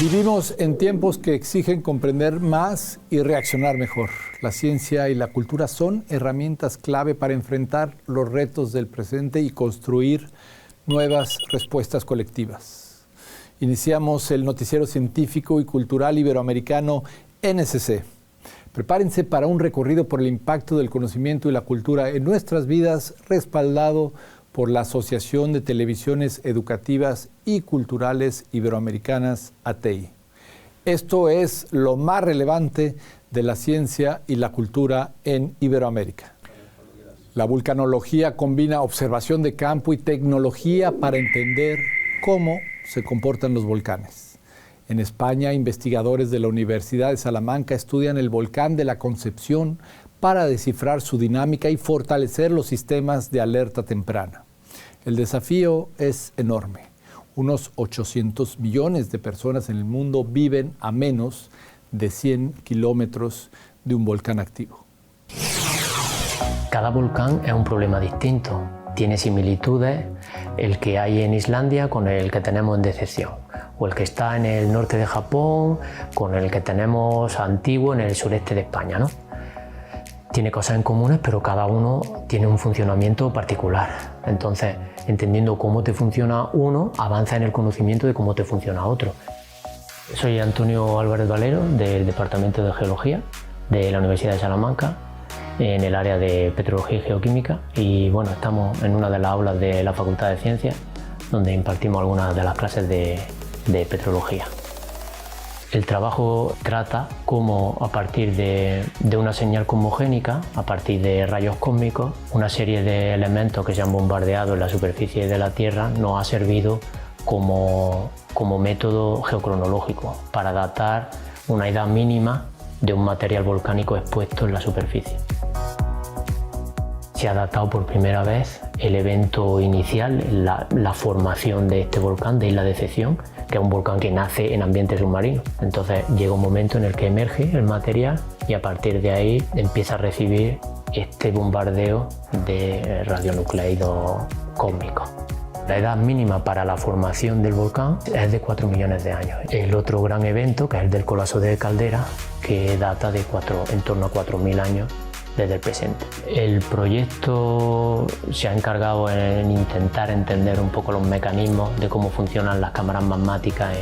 Vivimos en tiempos que exigen comprender más y reaccionar mejor. La ciencia y la cultura son herramientas clave para enfrentar los retos del presente y construir nuevas respuestas colectivas. Iniciamos el noticiero científico y cultural iberoamericano NSC. Prepárense para un recorrido por el impacto del conocimiento y la cultura en nuestras vidas, respaldado por la Asociación de Televisiones Educativas y Culturales Iberoamericanas, ATEI. Esto es lo más relevante de la ciencia y la cultura en Iberoamérica. La vulcanología combina observación de campo y tecnología para entender cómo se comportan los volcanes. En España, investigadores de la Universidad de Salamanca estudian el volcán de la Concepción para descifrar su dinámica y fortalecer los sistemas de alerta temprana. El desafío es enorme. Unos 800 millones de personas en el mundo viven a menos de 100 kilómetros de un volcán activo. Cada volcán es un problema distinto. Tiene similitudes el que hay en Islandia con el que tenemos en Decepción, o el que está en el norte de Japón con el que tenemos antiguo en el sureste de España, ¿no? Tiene cosas en comunes, pero cada uno tiene un funcionamiento particular. Entonces, entendiendo cómo te funciona uno, avanza en el conocimiento de cómo te funciona otro. Soy Antonio Álvarez Valero, del Departamento de Geología de la Universidad de Salamanca, en el área de Petrología y Geoquímica. Y bueno, estamos en una de las aulas de la Facultad de Ciencias, donde impartimos algunas de las clases de Petrología. El trabajo trata cómo, a partir de una señal cosmogénica, a partir de rayos cósmicos, una serie de elementos que se han bombardeado en la superficie de la Tierra nos ha servido como método geocronológico para datar una edad mínima de un material volcánico expuesto en la superficie. Se ha datado por primera vez el evento inicial, la formación de este volcán, de Isla Decepción, que es un volcán que nace en ambiente submarino. Entonces llega un momento en el que emerge el material y a partir de ahí empieza a recibir este bombardeo de radionucleidos cósmicos. La edad mínima para la formación del volcán es de 4 millones de años. El otro gran evento, que es el del colapso de Caldera, que data de en torno a 4.000 años desde el presente. El proyecto se ha encargado en intentar entender un poco los mecanismos de cómo funcionan las cámaras magmáticas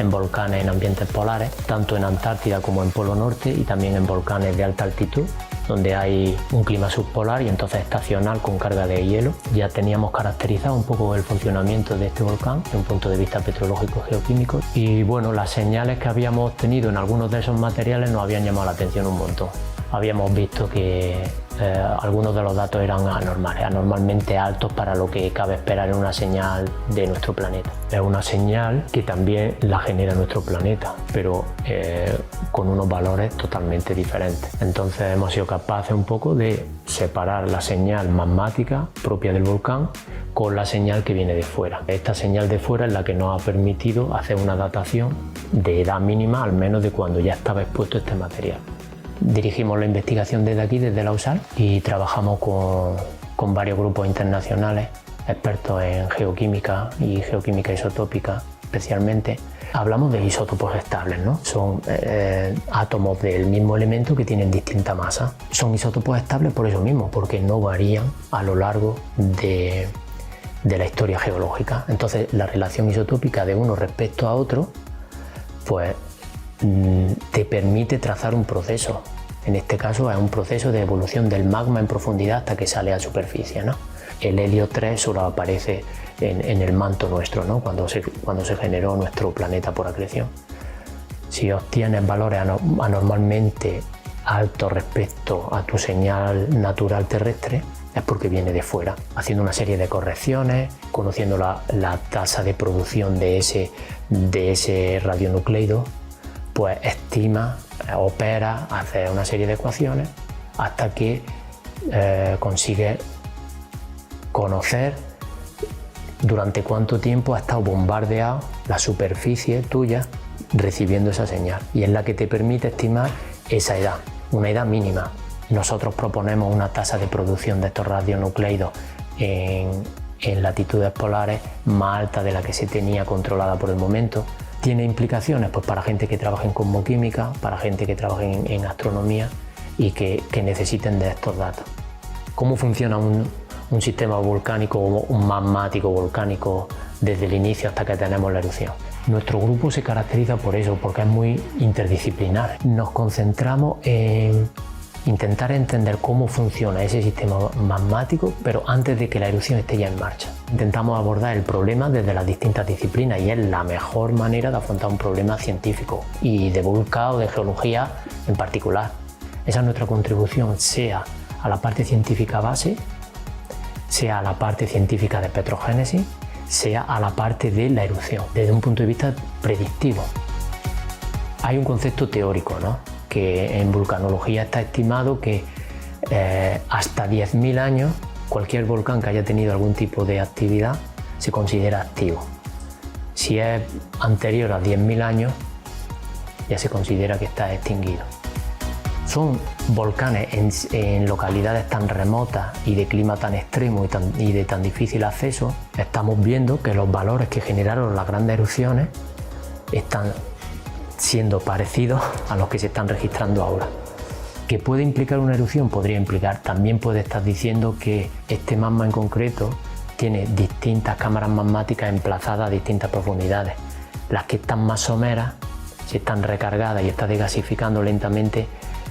en volcanes en ambientes polares, tanto en Antártida como en Polo Norte, y también en volcanes de alta altitud, donde hay un clima subpolar y entonces estacional con carga de hielo. Ya teníamos caracterizado un poco el funcionamiento de este volcán desde un punto de vista petrológico y geoquímico, y bueno, las señales que habíamos obtenido en algunos de esos materiales nos habían llamado la atención un montón. Habíamos visto que algunos de los datos eran anormalmente altos para lo que cabe esperar en una señal de nuestro planeta. Es una señal que también la genera nuestro planeta, pero con unos valores totalmente diferentes. Entonces hemos sido capaces un poco de separar la señal magmática propia del volcán con la señal que viene de fuera. Esta señal de fuera es la que nos ha permitido hacer una datación de edad mínima, al menos de cuando ya estaba expuesto este material. Dirigimos la investigación desde aquí, desde la USAL, y trabajamos con varios grupos internacionales, expertos en geoquímica y geoquímica isotópica especialmente. Hablamos de isótopos estables, ¿no? Son átomos del mismo elemento que tienen distinta masa. Son isótopos estables por eso mismo, porque no varían a lo largo de la historia geológica. Entonces, la relación isotópica de uno respecto a otro, pues te permite trazar un proceso. En este caso es un proceso de evolución del magma en profundidad hasta que sale a superficie, ¿no? El helio 3 solo aparece en el manto nuestro, ¿no? Cuando se generó nuestro planeta por acreción. Si obtienes valores anormalmente altos respecto a tu señal natural terrestre, es porque viene de fuera. Haciendo una serie de correcciones, conociendo la tasa de producción de ese radionucleido, pues estima, opera, hace una serie de ecuaciones hasta que consigue conocer durante cuánto tiempo ha estado bombardeado la superficie tuya recibiendo esa señal, y es la que te permite estimar esa edad, una edad mínima. Nosotros proponemos una tasa de producción de estos radionucleidos en latitudes polares más alta de la que se tenía controlada por el momento. tiene implicaciones pues, para gente que trabaje en cosmoquímica, para gente que trabaje en astronomía y que necesiten de estos datos. ¿Cómo funciona un sistema volcánico o un magmático volcánico desde el inicio hasta que tenemos la erupción? Nuestro grupo se caracteriza por eso, porque es muy interdisciplinar. Nos concentramos en intentar entender cómo funciona ese sistema magmático, pero antes de que la erupción esté ya en marcha. Intentamos abordar el problema desde las distintas disciplinas y es la mejor manera de afrontar un problema científico y de volcán o de geología en particular. Esa es nuestra contribución, sea a la parte científica base, sea a la parte científica de petrogénesis, sea a la parte de la erupción, desde un punto de vista predictivo. Hay un concepto teórico, ¿no?, que en vulcanología está estimado que hasta 10.000 años cualquier volcán que haya tenido algún tipo de actividad se considera activo. Si es anterior a 10.000 años ya se considera que está extinguido. Son volcanes en localidades tan remotas y de clima tan extremo y de tan difícil acceso. Estamos viendo que los valores que generaron las grandes erupciones están siendo parecidos a los que se están registrando ahora. ¿Qué puede implicar una erupción? Podría implicar, también puede estar diciendo que este magma en concreto tiene distintas cámaras magmáticas emplazadas a distintas profundidades. Las que están más someras, si están recargadas y están desgasificando lentamente,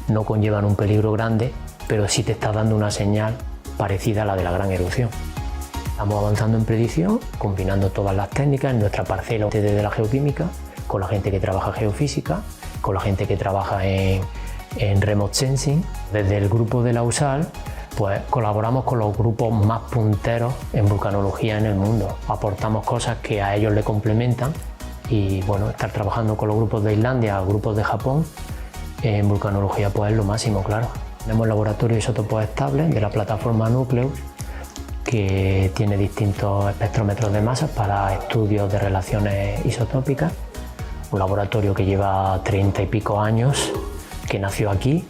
no conllevan un peligro grande, pero sí te está dando una señal parecida a la de la gran erupción. Estamos avanzando en predicción, combinando todas las técnicas en nuestra parcela desde la geoquímica, con la gente que trabaja geofísica, con la gente que trabaja en remote sensing. Desde el grupo de la USAL, pues colaboramos con los grupos más punteros en vulcanología en el mundo. Aportamos cosas que a ellos le complementan y bueno, estar trabajando con los grupos de Islandia, grupos de Japón, en vulcanología pues es lo máximo, claro. Tenemos laboratorio de isótopos estables de la plataforma Nucleus, que tiene distintos espectrómetros de masas para estudios de relaciones isotópicas. Un laboratorio que lleva 30 y pico años, que nació aquí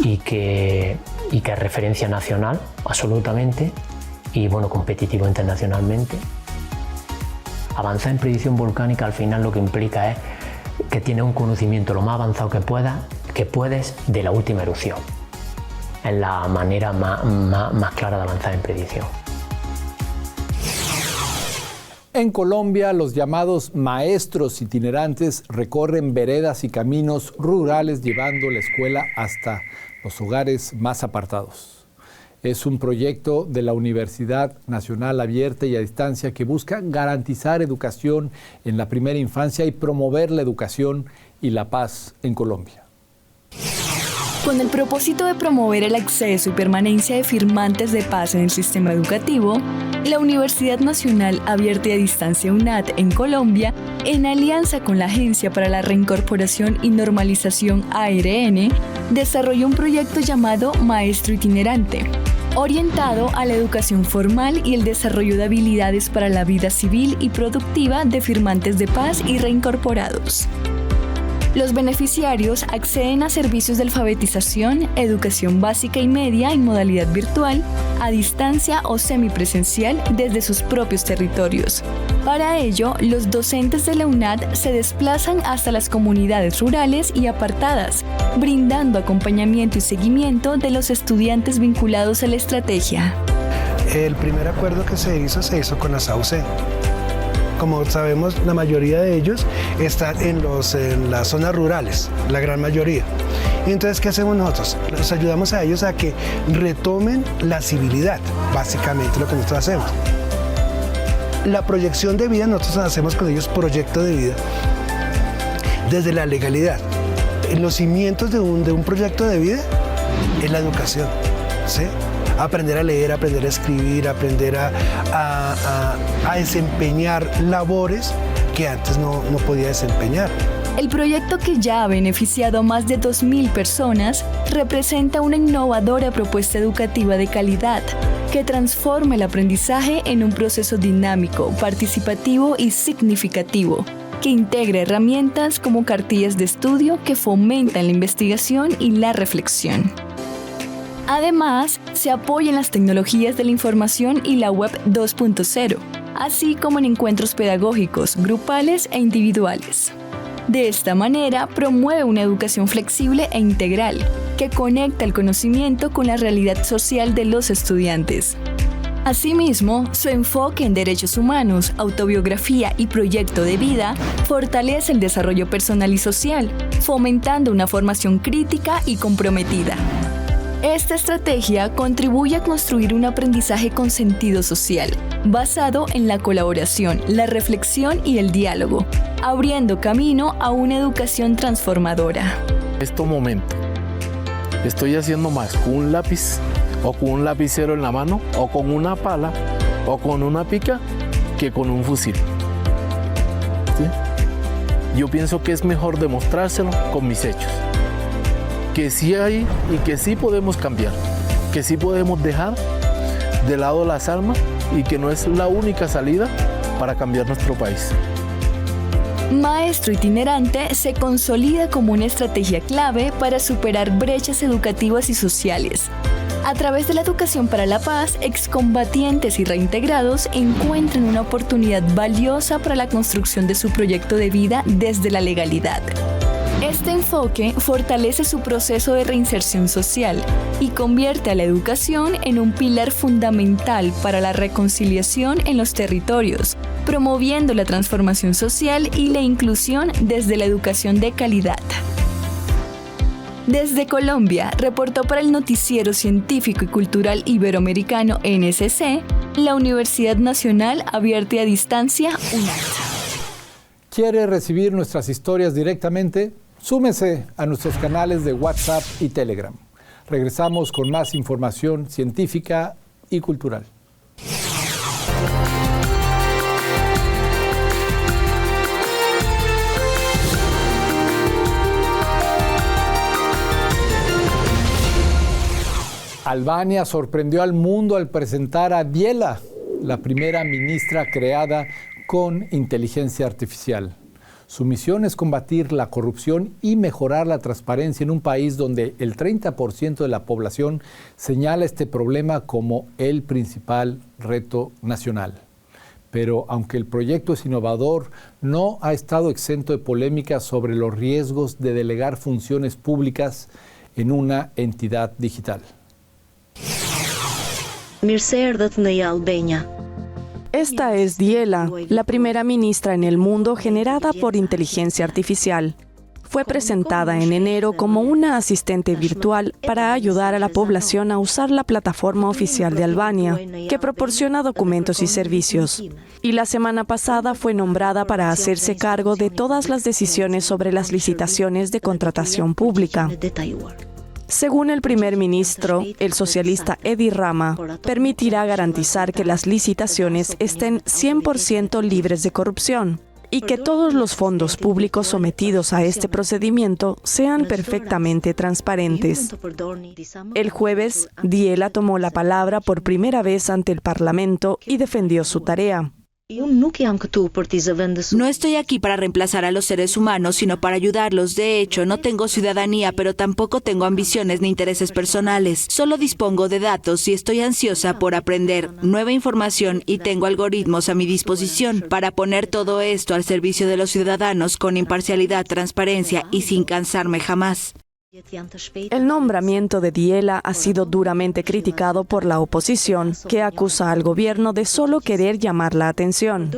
y que es referencia nacional absolutamente y bueno, competitivo internacionalmente. Avanzar en predicción volcánica al final lo que implica es que tienes un conocimiento lo más avanzado que puedes de la última erupción. Es la manera más clara de avanzar en predicción. En Colombia, los llamados maestros itinerantes recorren veredas y caminos rurales llevando la escuela hasta los hogares más apartados. Es un proyecto de la Universidad Nacional Abierta y a Distancia que busca garantizar educación en la primera infancia y promover la educación y la paz en Colombia. Con el propósito de promover el acceso y permanencia de firmantes de paz en el sistema educativo, la Universidad Nacional Abierta y a Distancia UNAD en Colombia, en alianza con la Agencia para la Reincorporación y Normalización ARN, desarrolló un proyecto llamado Maestro Itinerante, orientado a la educación formal y el desarrollo de habilidades para la vida civil y productiva de firmantes de paz y reincorporados. Los beneficiarios acceden a servicios de alfabetización, educación básica y media en modalidad virtual, a distancia o semipresencial desde sus propios territorios. Para ello, los docentes de la UNAD se desplazan hasta las comunidades rurales y apartadas, brindando acompañamiento y seguimiento de los estudiantes vinculados a la estrategia. El primer acuerdo que se hizo con la SAUCE. Como sabemos, la mayoría de ellos están en las zonas rurales, la gran mayoría. Y entonces, ¿qué hacemos nosotros? Los ayudamos a ellos a que retomen la civilidad, básicamente lo que nosotros hacemos. La proyección de vida, nosotros hacemos con ellos proyecto de vida desde la legalidad. Los cimientos de un proyecto de vida es la educación, ¿sí? Aprender a leer, aprender a escribir, aprender a desempeñar labores que antes no podía desempeñar. El proyecto, que ya ha beneficiado a más de 2.000 personas, representa una innovadora propuesta educativa de calidad que transforma el aprendizaje en un proceso dinámico, participativo y significativo, que integra herramientas como cartillas de estudio que fomentan la investigación y la reflexión. Además, se apoya en las tecnologías de la información y la Web 2.0, así como en encuentros pedagógicos, grupales e individuales. De esta manera, promueve una educación flexible e integral, que conecta el conocimiento con la realidad social de los estudiantes. Asimismo, su enfoque en derechos humanos, autobiografía y proyecto de vida fortalece el desarrollo personal y social, fomentando una formación crítica y comprometida. Esta estrategia contribuye a construir un aprendizaje con sentido social, basado en la colaboración, la reflexión y el diálogo, abriendo camino a una educación transformadora. En este momento, estoy haciendo más con un lápiz o con un lapicero en la mano o con una pala o con una pica que con un fusil. ¿Sí? Yo pienso que es mejor demostrárselo con mis hechos. Que sí hay y que sí podemos cambiar, que sí podemos dejar de lado las armas y que no es la única salida para cambiar nuestro país. Maestro itinerante se consolida como una estrategia clave para superar brechas educativas y sociales. A través de la educación para la paz, excombatientes y reintegrados encuentran una oportunidad valiosa para la construcción de su proyecto de vida desde la legalidad. Este enfoque fortalece su proceso de reinserción social y convierte a la educación en un pilar fundamental para la reconciliación en los territorios, promoviendo la transformación social y la inclusión desde la educación de calidad. Desde Colombia, reportó para el Noticiero Científico y Cultural Iberoamericano NSC, la Universidad Nacional Abierta y a Distancia UNAD. ¿Quiere recibir nuestras historias directamente? Súmese a nuestros canales de WhatsApp y Telegram. Regresamos con más información científica y cultural. Albania sorprendió al mundo al presentar a Diela, la primera ministra creada con inteligencia artificial. Su misión es combatir la corrupción y mejorar la transparencia en un país donde el 30% de la población señala este problema como el principal reto nacional. Pero aunque el proyecto es innovador, no ha estado exento de polémicas sobre los riesgos de delegar funciones públicas en una entidad digital. Esta es Diela, la primera ministra en el mundo generada por inteligencia artificial. Fue presentada en enero como una asistente virtual para ayudar a la población a usar la plataforma oficial de Albania, que proporciona documentos y servicios. Y la semana pasada fue nombrada para hacerse cargo de todas las decisiones sobre las licitaciones de contratación pública. Según el primer ministro, el socialista Edi Rama, permitirá garantizar que las licitaciones estén 100% libres de corrupción y que todos los fondos públicos sometidos a este procedimiento sean perfectamente transparentes. El jueves, Diela tomó la palabra por primera vez ante el Parlamento y defendió su tarea. No estoy aquí para reemplazar a los seres humanos, sino para ayudarlos. De hecho, no tengo ciudadanía, pero tampoco tengo ambiciones ni intereses personales. Solo dispongo de datos y estoy ansiosa por aprender nueva información y tengo algoritmos a mi disposición para poner todo esto al servicio de los ciudadanos con imparcialidad, transparencia y sin cansarme jamás. El nombramiento de Diela ha sido duramente criticado por la oposición, que acusa al gobierno de solo querer llamar la atención.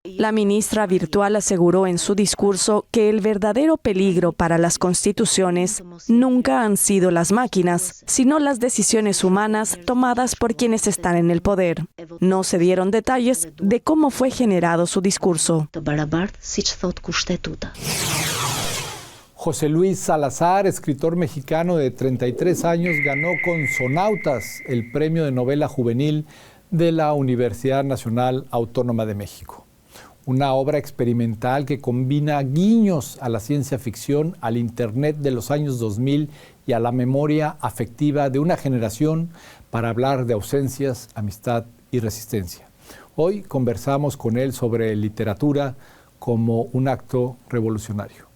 La ministra virtual aseguró en su discurso que el verdadero peligro para las constituciones nunca han sido las máquinas, sino las decisiones humanas tomadas por quienes están en el poder. No se dieron detalles de cómo fue generado su discurso. José Luis Salazar, escritor mexicano de 33 años, ganó con Sonautas el premio de novela juvenil de la Universidad Nacional Autónoma de México. Una obra experimental que combina guiños a la ciencia ficción, al Internet de los años 2000 y a la memoria afectiva de una generación para hablar de ausencias, amistad y resistencia. Hoy conversamos con él sobre literatura como un acto revolucionario.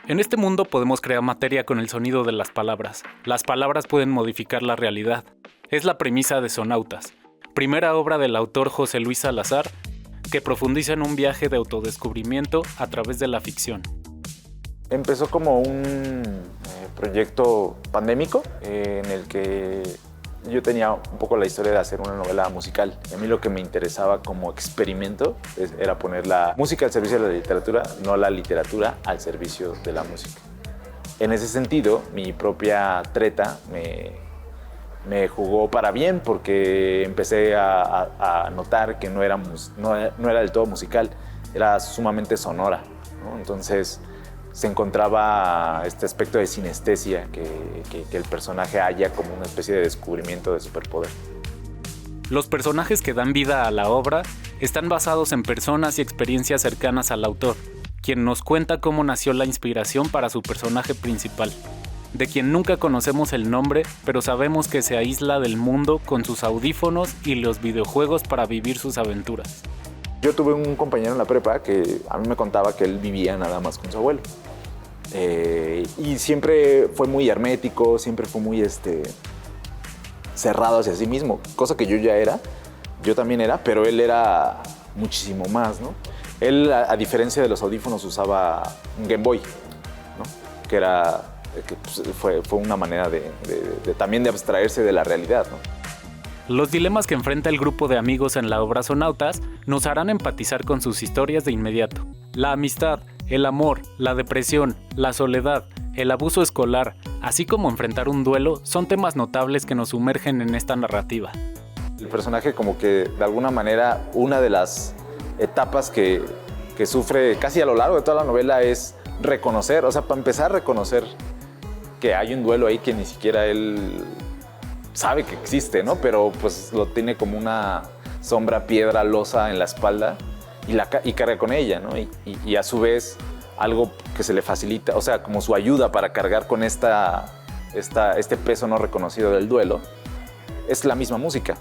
En este mundo podemos crear materia con el sonido de las palabras. Las palabras pueden modificar la realidad. es la premisa de Sonautas, primera obra del autor José Luis Salazar, que profundiza en un viaje de autodescubrimiento a través de la ficción. Empezó como un proyecto pandémico en el que yo tenía un poco la historia de hacer una novela musical. A mí lo que me interesaba como experimento era poner la música al servicio de la literatura, no la literatura al servicio de la música. En ese sentido, mi propia treta me jugó para bien porque empecé a notar que no era del todo musical, era sumamente sonora, ¿no? Entonces se encontraba este aspecto de sinestesia que el personaje haya como una especie de descubrimiento de superpoder. Los personajes que dan vida a la obra están basados en personas y experiencias cercanas al autor, quien nos cuenta cómo nació la inspiración para su personaje principal, de quien nunca conocemos el nombre, pero sabemos que se aísla del mundo con sus audífonos y los videojuegos para vivir sus aventuras. Yo tuve un compañero en la prepa que a mí me contaba que él vivía nada más con su abuelo. Y siempre fue muy hermético, siempre fue muy cerrado hacia sí mismo, cosa que yo también era, pero él era muchísimo más, ¿no? Él, a diferencia de los audífonos, usaba un Game Boy, ¿no? Que fue una manera también de abstraerse de la realidad, ¿no? Los dilemas que enfrenta el grupo de amigos en la obra Sonautas nos harán empatizar con sus historias de inmediato. La amistad, el amor, la depresión, la soledad, el abuso escolar, así como enfrentar un duelo, son temas notables que nos sumergen en esta narrativa. El personaje como que de alguna manera una de las etapas que sufre casi a lo largo de toda la novela es reconocer, o sea, para empezar a reconocer que hay un duelo ahí que ni siquiera él sabe que existe, ¿no? Pero pues lo tiene como una sombra, piedra, losa en la espalda y carga con ella, ¿no? Y a su vez algo que se le facilita, o sea, como su ayuda para cargar con este peso no reconocido del duelo, es la misma música.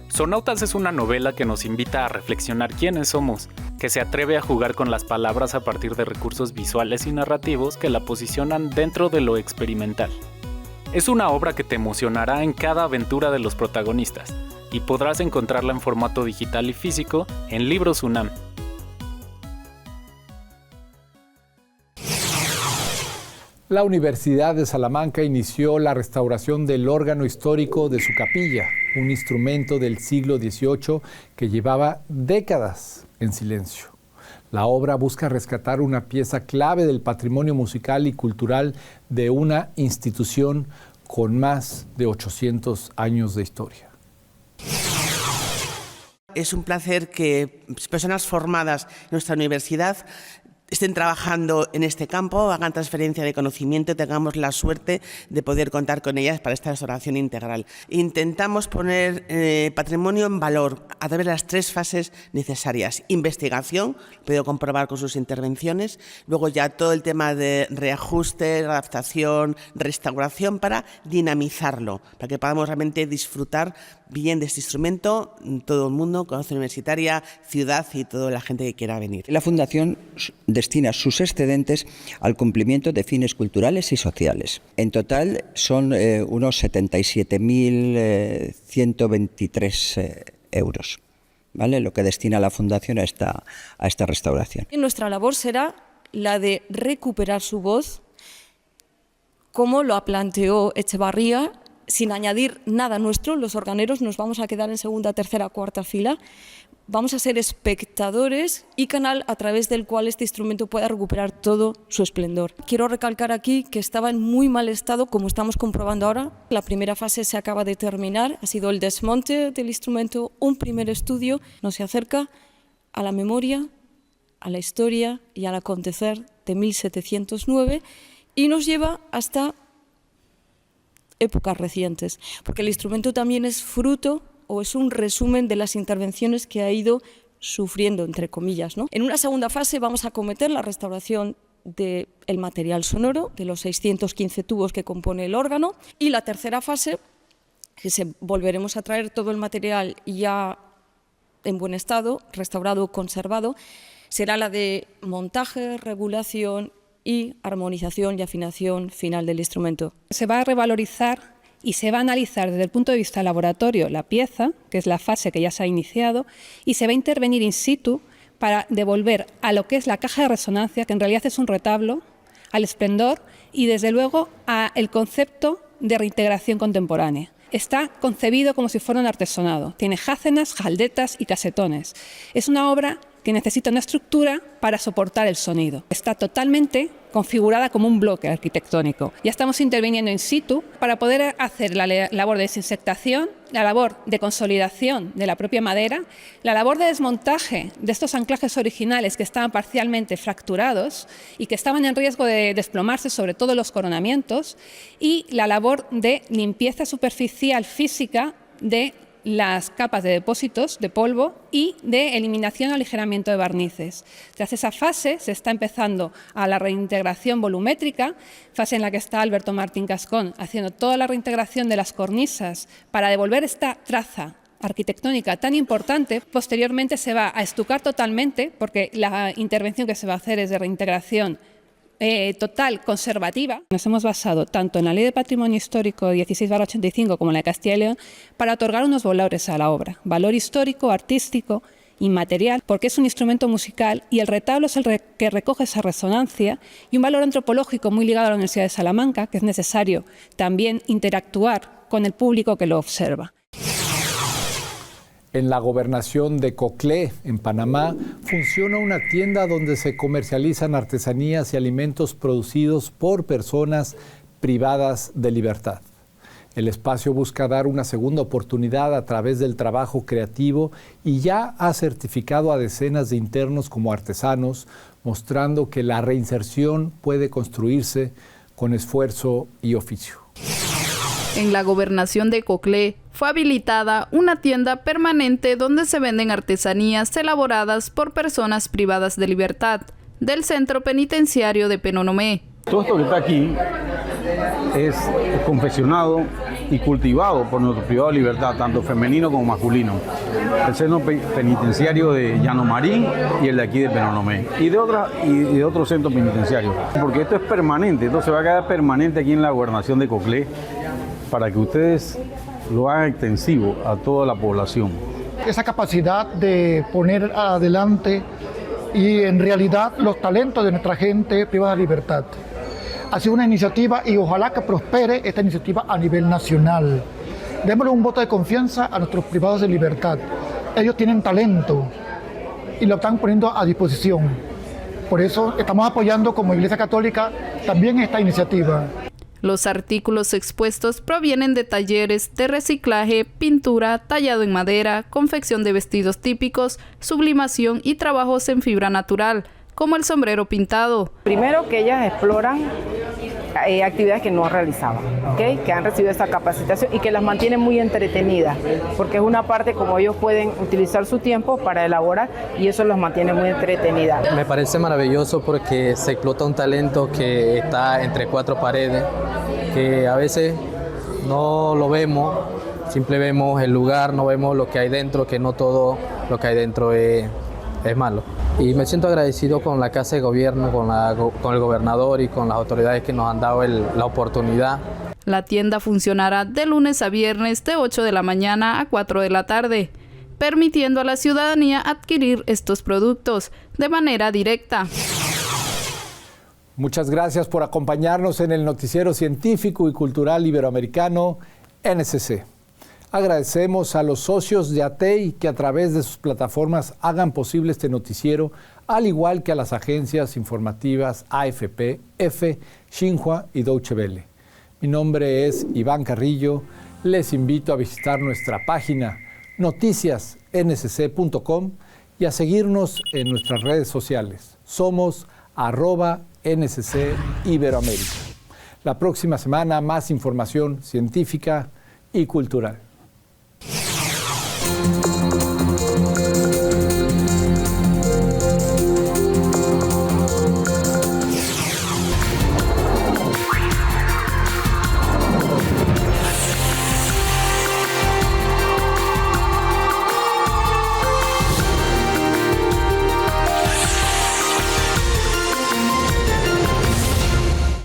Sonautas es una novela que nos invita a reflexionar quiénes somos, que se atreve a jugar con las palabras a partir de recursos visuales y narrativos que la posicionan dentro de lo experimental. Es una obra que te emocionará en cada aventura de los protagonistas y podrás encontrarla en formato digital y físico en Libros UNAM. La Universidad de Salamanca inició la restauración del órgano histórico de su capilla, un instrumento del siglo XVIII que llevaba décadas en silencio. La obra busca rescatar una pieza clave del patrimonio musical y cultural de una institución con más de 800 años de historia. Es un placer que personas formadas en nuestra universidad estén trabajando en este campo, hagan transferencia de conocimiento y tengamos la suerte de poder contar con ellas para esta restauración integral. Intentamos poner patrimonio en valor a través de las 3 fases necesarias. Investigación, lo he podido comprobar con sus intervenciones, luego ya todo el tema de reajuste, adaptación, restauración para dinamizarlo, para que podamos realmente disfrutar bien de este instrumento, todo el mundo, comunidad universitaria, ciudad y toda la gente que quiera venir. La Fundación destina sus excedentes al cumplimiento de fines culturales y sociales. En total son unos 77.123 euros, ¿vale? Lo que destina la Fundación a esta restauración. Nuestra labor será la de recuperar su voz, como lo planteó Echevarría, sin añadir nada nuestro. Los organeros nos vamos a quedar en segunda, tercera, cuarta fila. Vamos a ser espectadores y canal a través del cual este instrumento pueda recuperar todo su esplendor. Quiero recalcar aquí que estaba en muy mal estado, como estamos comprobando ahora. La primera fase se acaba de terminar, ha sido el desmonte del instrumento, un primer estudio, nos acerca a la memoria, a la historia y al acontecer de 1709 y nos lleva hasta épocas recientes, porque el instrumento también es fruto o es un resumen de las intervenciones que ha ido sufriendo, entre comillas, ¿no? En una segunda fase vamos a acometer la restauración del material sonoro, de los 615 tubos que compone el órgano, y la tercera fase, que volveremos a traer todo el material ya en buen estado, restaurado, conservado, será la de montaje, regulación y armonización y afinación final del instrumento. Se va a revalorizar y se va a analizar desde el punto de vista laboratorio la pieza, que es la fase que ya se ha iniciado, y se va a intervenir in situ para devolver a lo que es la caja de resonancia, que en realidad es un retablo, al esplendor y desde luego al concepto de reintegración contemporánea. Está concebido como si fuera un artesonado. Tiene jácenas, jaldetas y casetones. Es una obra que necesita una estructura para soportar el sonido. Está totalmente configurada como un bloque arquitectónico. Ya estamos interviniendo in situ para poder hacer la labor de desinsectación, la labor de consolidación de la propia madera, la labor de desmontaje de estos anclajes originales que estaban parcialmente fracturados y que estaban en riesgo de desplomarse, sobre todo los coronamientos, y la labor de limpieza superficial física de las capas de depósitos de polvo y de eliminación o aligeramiento de barnices. Tras esa fase se está empezando a la reintegración volumétrica, fase en la que está Alberto Martín Cascón haciendo toda la reintegración de las cornisas para devolver esta traza arquitectónica tan importante. Posteriormente se va a estucar totalmente, porque la intervención que se va a hacer es de reintegración total conservativa. Nos hemos basado tanto en la Ley de Patrimonio Histórico 16/85 como en la de Castilla y León para otorgar unos valores a la obra. Valor histórico, artístico, inmaterial, porque es un instrumento musical y el retablo es el que recoge esa resonancia, y un valor antropológico muy ligado a la Universidad de Salamanca, que es necesario también interactuar con el público que lo observa. En la gobernación de Coclé, en Panamá, funciona una tienda donde se comercializan artesanías y alimentos producidos por personas privadas de libertad. El espacio busca dar una segunda oportunidad a través del trabajo creativo y ya ha certificado a decenas de internos como artesanos, mostrando que la reinserción puede construirse con esfuerzo y oficio. En la gobernación de Coclé fue habilitada una tienda permanente donde se venden artesanías elaboradas por personas privadas de libertad del centro penitenciario de Penonomé. Todo esto que está aquí es confeccionado y cultivado por nuestro privado de libertad, tanto femenino como masculino. El centro penitenciario de Llano Marín y el de aquí de Penonomé. Y de otros centros penitenciarios. Porque esto es permanente, esto se va a quedar permanente aquí en la gobernación de Coclé, para que ustedes lo hagan extensivo a toda la población. Esa capacidad de poner adelante y en realidad los talentos de nuestra gente privada de libertad. Ha sido una iniciativa y ojalá que prospere esta iniciativa a nivel nacional. Démosle un voto de confianza a nuestros privados de libertad. Ellos tienen talento y lo están poniendo a disposición. Por eso estamos apoyando como Iglesia Católica también esta iniciativa. Los artículos expuestos provienen de talleres de reciclaje, pintura, tallado en madera, confección de vestidos típicos, sublimación y trabajos en fibra natural, como el sombrero pintado. Primero, que ellas exploran actividades que no realizaban, ¿okay? Que han recibido esta capacitación y que las mantienen muy entretenidas, porque es una parte como ellos pueden utilizar su tiempo para elaborar y eso los mantiene muy entretenidas. Me parece maravilloso porque se explota un talento que está entre cuatro paredes, que a veces no lo vemos, simple vemos el lugar, no vemos lo que hay dentro, que no todo lo que hay dentro es malo. Y me siento agradecido con la Casa de Gobierno, con el gobernador y con las autoridades que nos han dado la oportunidad. La tienda funcionará de lunes a viernes de 8 de la mañana a 4 de la tarde, permitiendo a la ciudadanía adquirir estos productos de manera directa. Muchas gracias por acompañarnos en el noticiero científico y cultural iberoamericano NSC. Agradecemos a los socios de ATEI que a través de sus plataformas hagan posible este noticiero, al igual que a las agencias informativas AFP, EFE, Xinhua y Deutsche Welle. Mi nombre es Iván Carrillo. Les invito a visitar nuestra página noticiasnsc.com y a seguirnos en nuestras redes sociales. Somos @NSC Iberoamérica. La próxima semana más información científica y cultural.